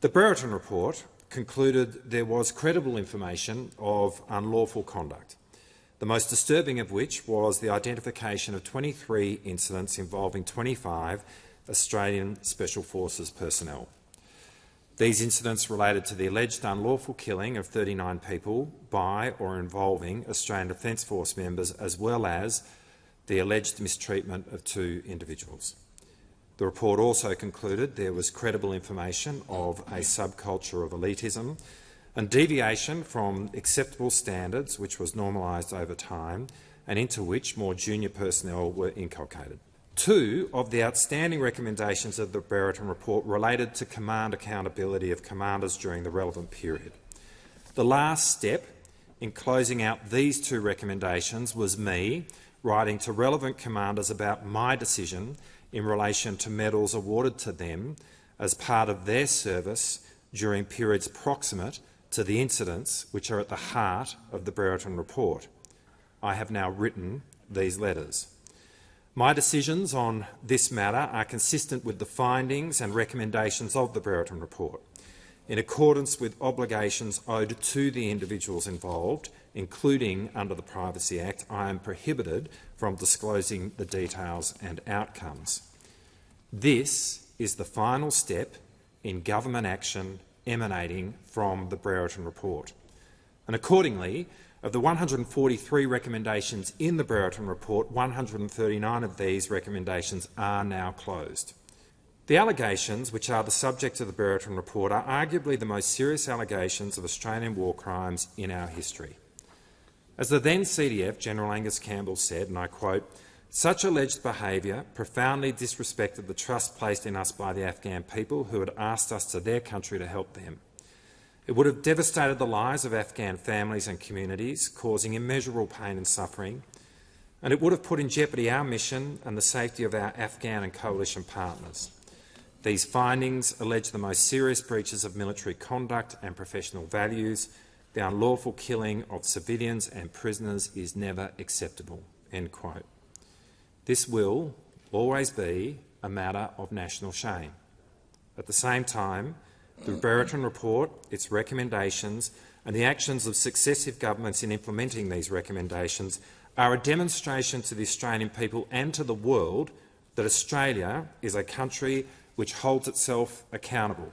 The Brereton report concluded there was credible information of unlawful conduct, the most disturbing of which was the identification of 23 incidents involving 25 Australian Special Forces personnel. These incidents related to the alleged unlawful killing of 39 people by or involving Australian Defence Force members, as well as the alleged mistreatment of 2 individuals. The report also concluded there was credible information of a subculture of elitism and deviation from acceptable standards which was normalised over time and into which more junior personnel were inculcated. 2 of the outstanding recommendations of the Brereton report related to command accountability of commanders during the relevant period. The last step in closing out these 2 recommendations was me writing to relevant commanders about my decision in relation to medals awarded to them as part of their service during periods proximate to the incidents which are at the heart of the Brereton report. I have now written these letters. My decisions on this matter are consistent with the findings and recommendations of the Brereton report, in accordance with obligations owed to the individuals involved, including under the Privacy Act. I am prohibited from disclosing the details and outcomes. This is the final step in government action emanating from the Brereton report. And accordingly, of the 143 recommendations in the Brereton report, 139 of these recommendations are now closed. The allegations which are the subject of the Brereton report are arguably the most serious allegations of Australian war crimes in our history. As the then CDF, General Angus Campbell, said, and I quote, "Such alleged behaviour profoundly disrespected the trust placed in us by the Afghan people who had asked us to their country to help them. It would have devastated the lives of Afghan families and communities, causing immeasurable pain and suffering, and it would have put in jeopardy our mission and the safety of our Afghan and coalition partners. These findings allege the most serious breaches of military conduct and professional values. The unlawful killing of civilians and prisoners is never acceptable." End quote. This will always be a matter of national shame. At the same time, the Brereton report, its recommendations and the actions of successive governments in implementing these recommendations are a demonstration to the Australian people and to the world that Australia is a country which holds itself accountable